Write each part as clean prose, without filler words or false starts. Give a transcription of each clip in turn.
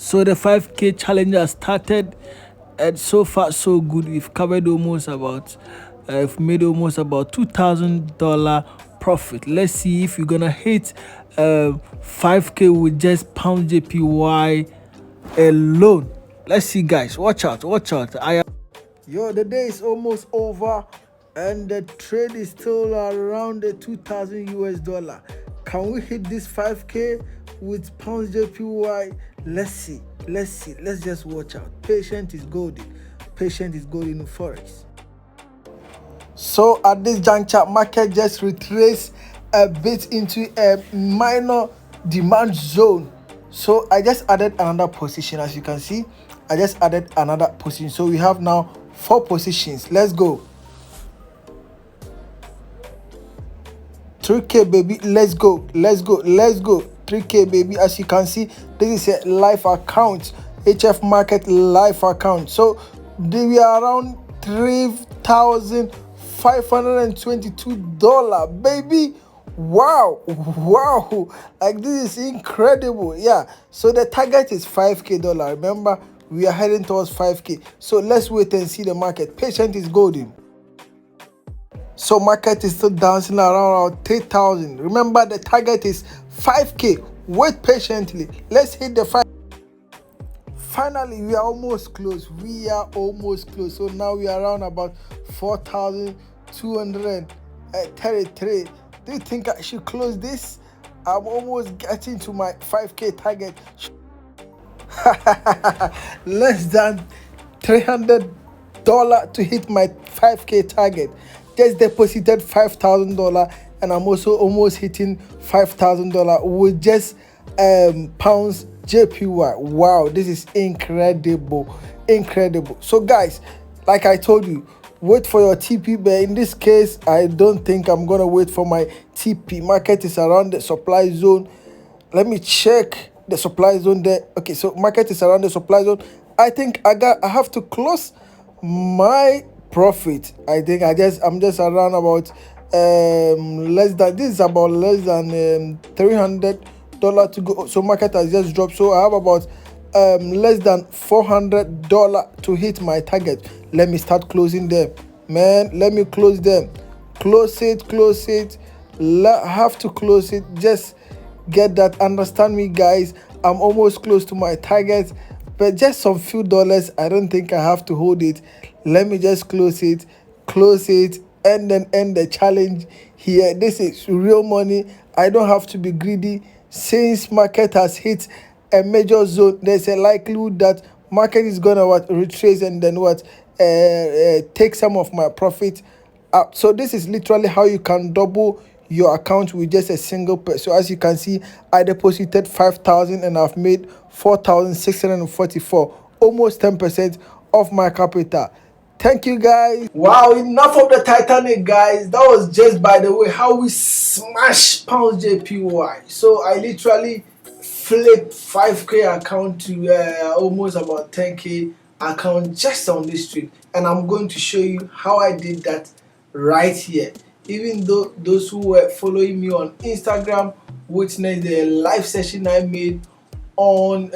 So the 5K challenge has started, and so far so good. We've covered almost about, I've made almost about $2,000 profit. Let's see if you're gonna hit 5K with just pound JPY alone. Let's see, guys. Watch out, watch out. Yo, the day is almost over and the trade is still around the 2,000 US dollar. Can we hit this 5K with pounds JPY? Let's see. Let's just watch out. Patient is golden. Patient is golden in forex. So at this juncture, market just retraced a bit into a minor demand zone. So I just added another position. As you can see, I just added another position. So we have now 4 positions. Let's go. 3K baby, let's go. 3K baby. As you can see, this is a live account, HF market live account. So we are around $3,522, baby. Wow, like this is incredible. Yeah, so the target is $5K. Remember, we are heading towards 5K. So let's wait and see the market. Patient is golden. So market is still dancing around 3,000. Remember, the target is 5K. Wait patiently. Let's hit the 5. Finally, we are almost close. So now we are around about 4,233. Do you think I should close this? I'm almost getting to my 5K target. Less than $300 to hit my 5K target. Just deposited $5,000 and I'm also almost hitting $5,000 with just pounds JPY. Wow, this is incredible. So guys, like I told you, wait for your TP, but in this case I don't think I'm gonna wait for my TP. Market is around the supply zone. Let me check the supply zone there. Okay, so market is around the supply zone. I think I have to close my profit. I think I'm just around about less than $300 to go. So market has just dropped, so I have about less than $400 to hit my target. Let me start closing them, man. Let me close them. Close it. Have to close it. Just get that. Understand me, guys. I'm almost close to my target, but just some few dollars. I don't think I have to hold it. Let me just close it, and then end the challenge here. This is real money. I don't have to be greedy. Since market has hit a major zone, there's a likelihood that market is gonna retrace and then take some of my profit out. So this is literally how you can double your account with just a single person. So as you can see, I deposited 5,000 and I've made 4,644, almost 10% of my capital. Thank you, guys. Wow, enough of the Titanic, guys. That was just, by the way, how we smash pounds JPY. So I literally flipped 5K account to almost about 10K account just on this trip, and I'm going to show you how I did that right here. Even though those who were following me on Instagram witnessed the live session I made on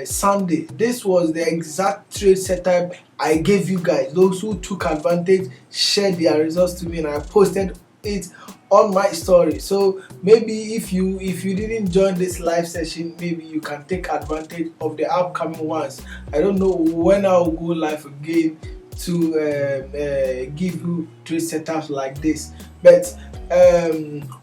Sunday. This was the exact trade setup I gave you guys. Those who took advantage shared their results to me, and I posted it on my story. So maybe if you didn't join this live session, maybe you can take advantage of the upcoming ones. I don't know when I'll go live again to give you trade setups like this, but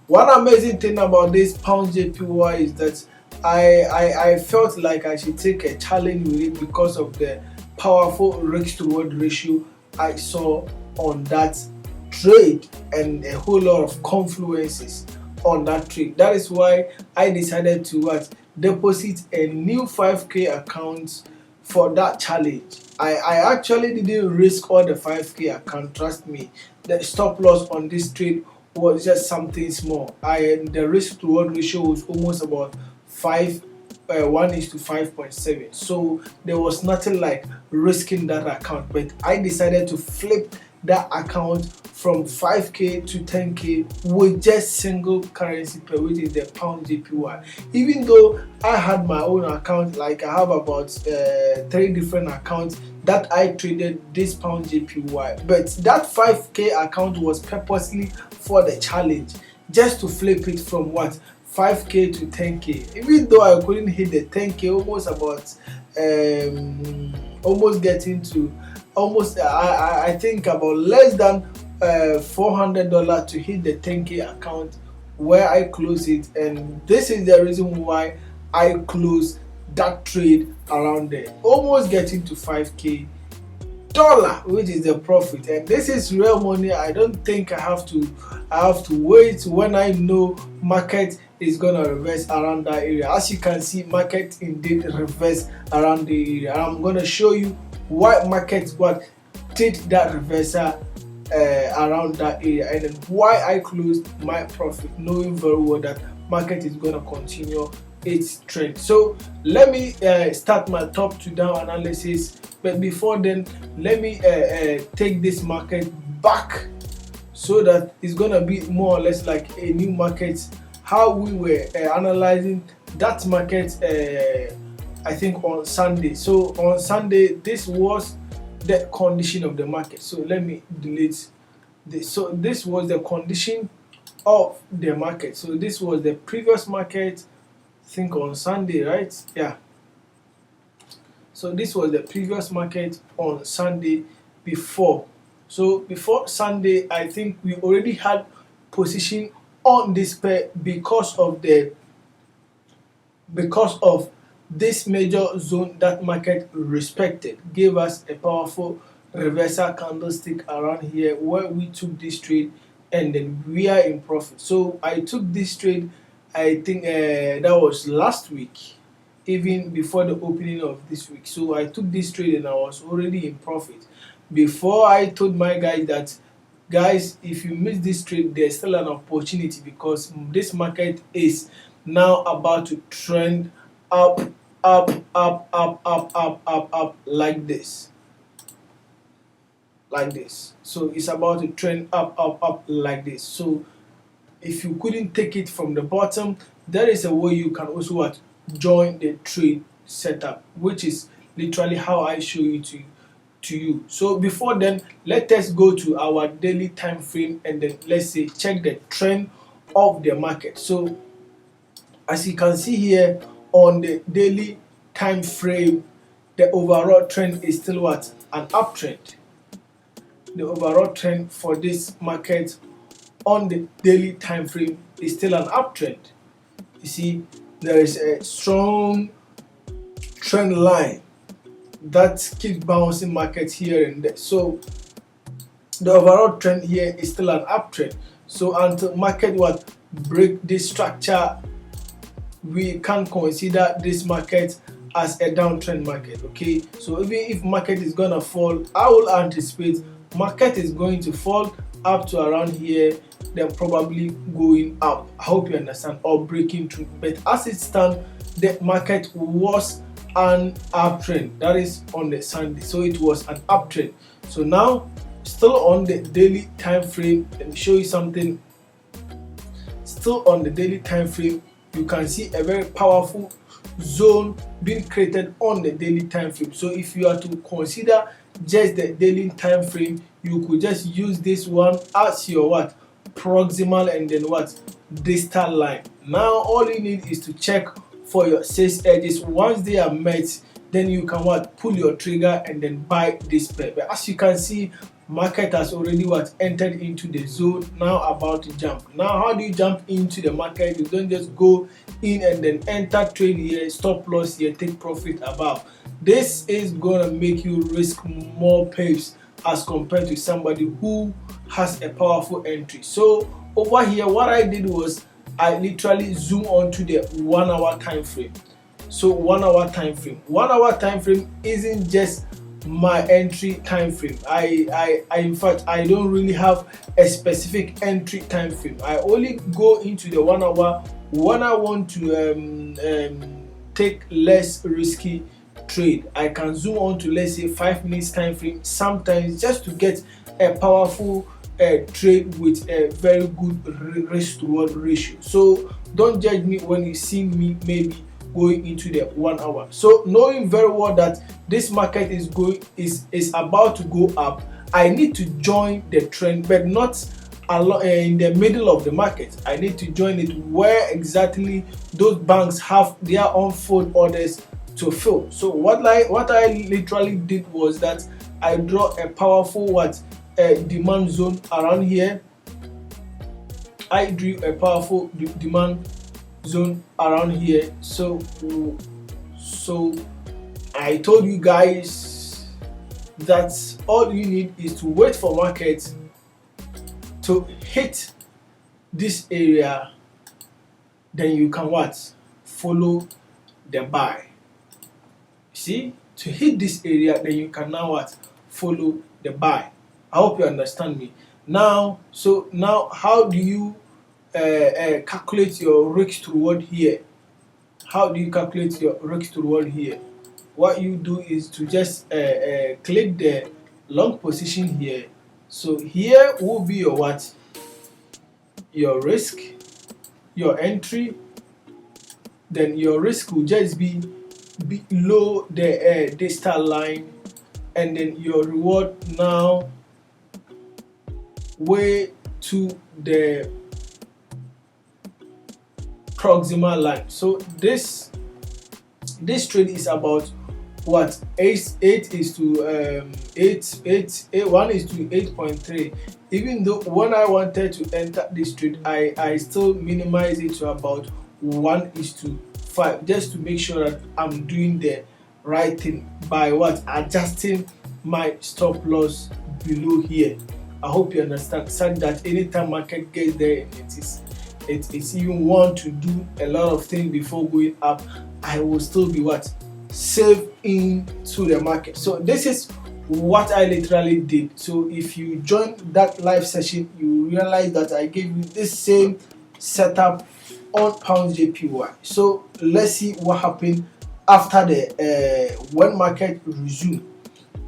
one amazing thing about this pound JPY is that I felt like I should take a challenge with it because of the powerful risk to reward ratio I saw on that trade and a whole lot of confluences on that trade. That is why I decided to deposit a new 5K account for that challenge. I actually didn't risk all the 5K account, trust me. The stop loss on this trade was just something small. The risk to reward ratio was almost about 1:5.7. So there was nothing like risking that account, but I decided to flip that account from 5k to 10k with just single currency pair, which is the pound JPY. Even though I had my own account, like I have about 3 different accounts that I traded this pound JPY, but that 5k account was purposely for the challenge, just to flip it from what 5k to 10k. Even though I couldn't hit the 10k, almost getting to almost I think about less than $400 to hit the 10k account where I close it, and this is the reason why I close that trade around there, almost getting to 5k dollar, which is the profit. And this is real money. I don't think I have to wait when I know market is gonna reverse around that area. As you can see, market indeed reverse around the area. I'm gonna show you why market did that reversal around that area, and then why I closed my profit, knowing very well that market is gonna continue its trend. So let me start my top to down analysis, but before then let me take this market back so that it's gonna be more or less like a new market, how we were analyzing that market I think on Sunday. So on Sunday, this was the condition of the market. So let me delete this. So this was the condition of the market. So this was the previous market, I think on Sunday, right? Yeah. So this was the previous market on Sunday before. So before Sunday, I think we already had position on this pair because of this major zone that market respected, gave us a powerful reversal candlestick around here where we took this trade, and then we are in profit. So I took this trade, I think that was last week, even before the opening of this week. So I took this trade and I was already in profit before I told my guys that, guys, if you miss this trade, there's still an opportunity, because this market is now about to trend up like this. So it's about to trend up like this. So if you couldn't take it from the bottom, there is a way you can also join the trade setup, which is literally how I show you to you. So before then, let us go to our daily time frame and then let's say check the trend of the market. So as you can see here on the daily time frame, the overall trend is still an uptrend. The overall trend for this market on the daily time frame is still an uptrend. You see, there is a strong trend line that keeps bouncing market here and there. So the overall trend here is still an uptrend. So until market break this structure, we can consider this market as a downtrend market. Okay, so even if market is gonna fall, I will anticipate market is going to fall up to around here, then probably going up. I hope you understand, or breaking through. But as it stands, the market was an uptrend. That is on the Sunday, so it was an uptrend. So now, still on the daily time frame, let me show you something. Still on the daily time frame, you can see a very powerful zone being created on the daily time frame. So if you are to consider just the daily time frame, you could just use this one as your proximal and then distal line. Now all you need is to check for your sales edges. Once they are met, then you can pull your trigger and then buy this pair. But as you can see, market has already entered into the zone, now about to jump. Now how do you jump into the market? You don't just go in and then enter trade here, stop loss here, take profit above. This is gonna make you risk more pips as compared to somebody who has a powerful entry. So over here, what I did was I literally zoom onto the 1 hour time frame. So 1 hour time frame. 1 hour time frame isn't just my entry time frame. I in fact, I don't really have a specific entry time frame. I only go into the 1 hour when I want to take less risky trade. I can zoom on to, let's say, 5 minutes time frame sometimes, just to get a powerful trade with a very good risk to reward ratio. So don't judge me when you see me maybe going into the 1 hour. So knowing very well that this market is about to go up, I need to join the trend, but not in the middle of the market. I need to join it where exactly those banks have their own forward orders to fill. So what I literally did was that I draw a powerful demand zone around here. I drew a powerful demand zone around here. So I told you guys that all you need is to wait for market to hit this area, then you can follow the buy. See, to hit this area, then you can now follow the buy. I hope you understand me now. So now, how do you calculate your risk to reward here? How do you calculate your risk to reward here? What you do is to just click the long position here. So here will be your your risk, your entry. Then your risk will just be below the distal line, and then your reward now way to the proximal line. So this trade is about what 8 is to 1 is to 8.3. Even though when I wanted to enter this trade, I still minimize it to about 1 is to 5, just to make sure that I'm doing the right thing by adjusting my stop loss below here. I hope you understand, so that anytime market gets there and it's even want to do a lot of things before going up, I will still be safe into the market. So this is what I literally did. So if you join that live session, you realize that I gave you this same setup on Gbpjpy. So let's see what happened after the when market resumed.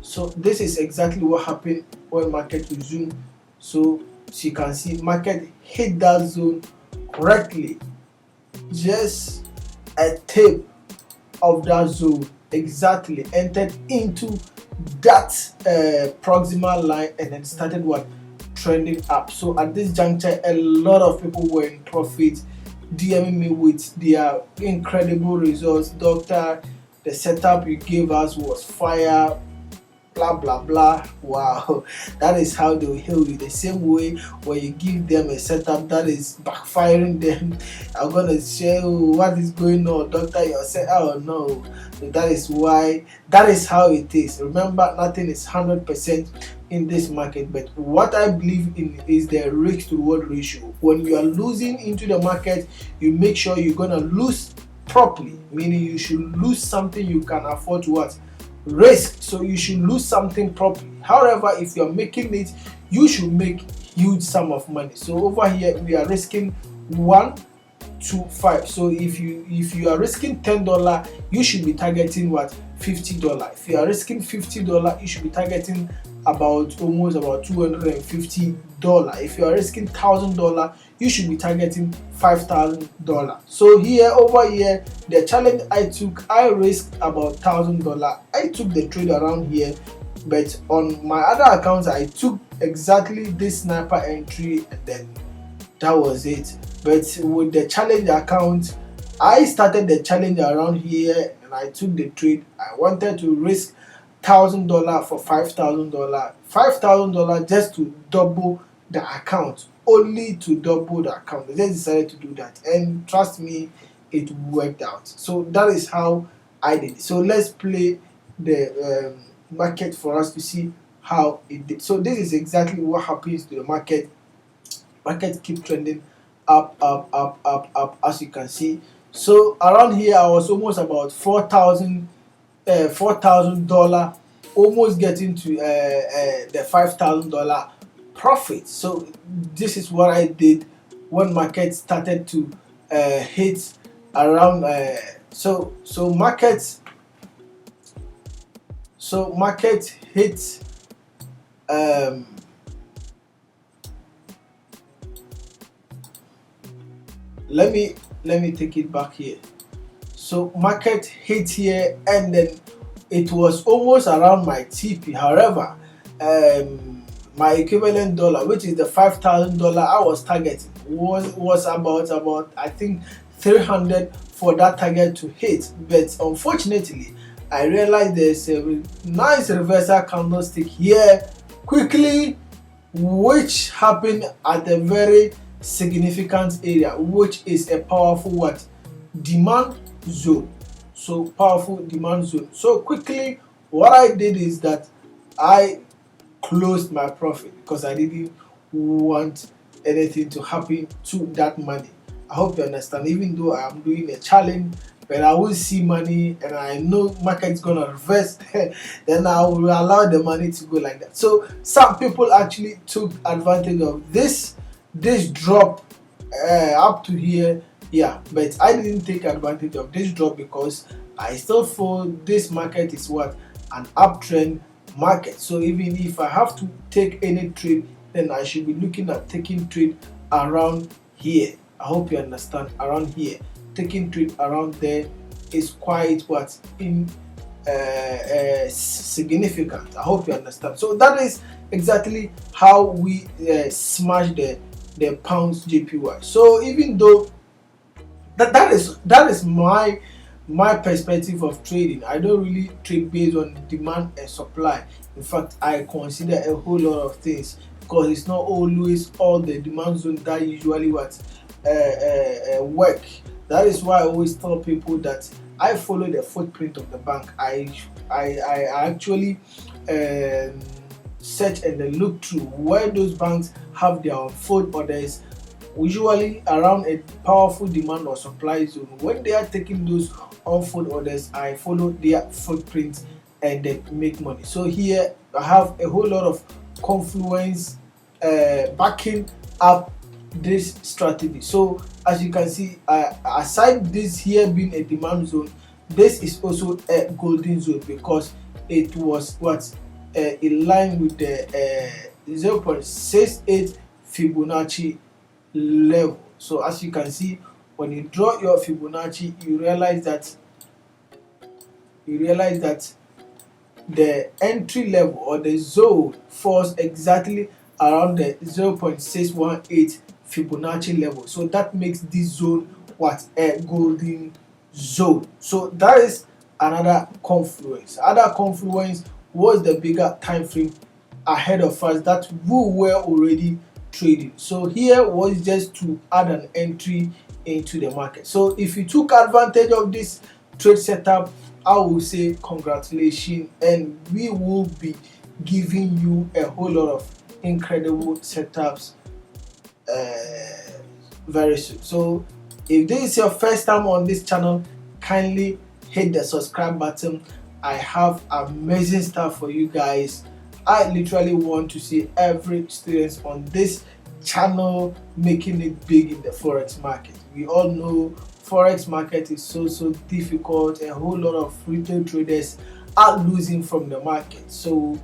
So this is exactly what happened when market resumed. So you can see market hit that zone correctly, just a tip of that zone, exactly entered into that proximal line, and then started trending up. So at this juncture, a lot of people were in profit, DMing me with their incredible results. Doctor, the setup you gave us was fire, blah blah blah. Wow, that is how they will heal you. The same way when you give them a setup that is backfiring them, I'm gonna share what is going on, doctor. You're saying, oh no. So that is why, that is how it is. Remember, nothing is 100% in this market, but what I believe in is the risk to reward ratio. When you are losing into the market, you make sure you're gonna lose properly, meaning you should lose something you can afford to risk. So you should lose something properly. However, if you're making it, you should make huge sum of money. So over here we are risking 1 to 5. So if you are risking $10, you should be targeting $50. If you are risking $50, you should be targeting almost about $250. If you are risking $1,000, you should be targeting $5,000. So over here, the challenge I took, I risked about $1,000. I took the trade around here, but on my other accounts, I took exactly this sniper entry, and then that was it. But with the challenge account, I started the challenge around here, and I took the trade. I wanted to risk $1,000 for $5,000. $5,000 just to double the account, only to double the account. I just decided to do that, and trust me, it worked out. So that is how I did it. So let's play the market for us to see how it did. So this is exactly what happens to the market. Market keep trending up, as you can see. So around here, I was almost about $4,000, almost getting to the $5,000 profit. So this is what I did when market started to hit around so market hit let me take it back here. So market hit here, and then it was almost around my TP. However, my equivalent dollar, which is the $5,000 I was targeting, was about I think 300 for that target to hit. But unfortunately, I realized there's a nice reversal candlestick here quickly, which happened at a very significant area, which is a powerful what demand zone. So powerful demand zone. So quickly, what I did is that I closed my profit because I didn't want anything to happen to that money. I hope you understand. Even though I am doing a challenge, but I will see money and I know market's gonna reverse, then I will allow the money to go like that. So some people actually took advantage of this drop up to here. Yeah, but I didn't take advantage of this drop because I still feel this market is what an uptrend market. So even if I have to take any trade, then I should be looking at taking trade around here. I hope you understand. Around here, taking trade around there is quite what significant. I hope you understand. So that is exactly how we smash the pounds JPY. So even though that is my perspective of trading, I don't really trade based on demand and supply. In fact, I consider a whole lot of things because it's not always all the demand zone that usually what work. That is why I always tell people that I follow the footprint of the bank. I actually search and then look through where those banks have their unfold orders, usually around a powerful demand or supply zone. When they are taking those unfold orders, I follow their footprint and then make money. So here I have a whole lot of confluence backing up this strategy. So as you can see, aside this here being a demand zone, this is also a golden zone because it was what in line with the 0.68 Fibonacci level. So as you can see, when you draw your Fibonacci, you realize that the entry level or the zone falls exactly around the 0.618 Fibonacci level. So that makes this zone what a golden zone. So that is another confluence. Other confluence was the bigger time frame ahead of us that we were already trading. So here was just to add an entry into the market. So if you took advantage of this trade setup, I will say congratulations, and we will be giving you a whole lot of incredible setups very soon. So if this is your first time on this channel, kindly hit the subscribe button. I have amazing stuff for you guys. I literally want to see every student on this channel making it big in the forex market. We all know forex market is so difficult. A whole lot of retail traders are losing from the market. So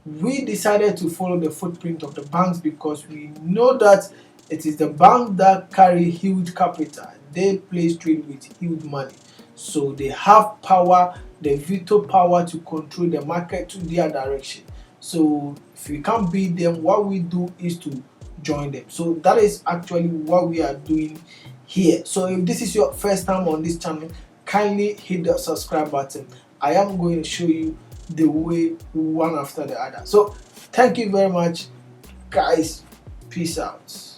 we decided to follow the footprint of the banks because we know that it is the bank that carry huge capital. They place trade with huge money, so they have power, the veto power to control the market to their direction. So if we can't beat them, what we do is to join them. So that is actually what we are doing here. So if this is your first time on this channel, kindly hit the subscribe button. I am going to show you the way one after the other. So thank you very much, guys. Peace out.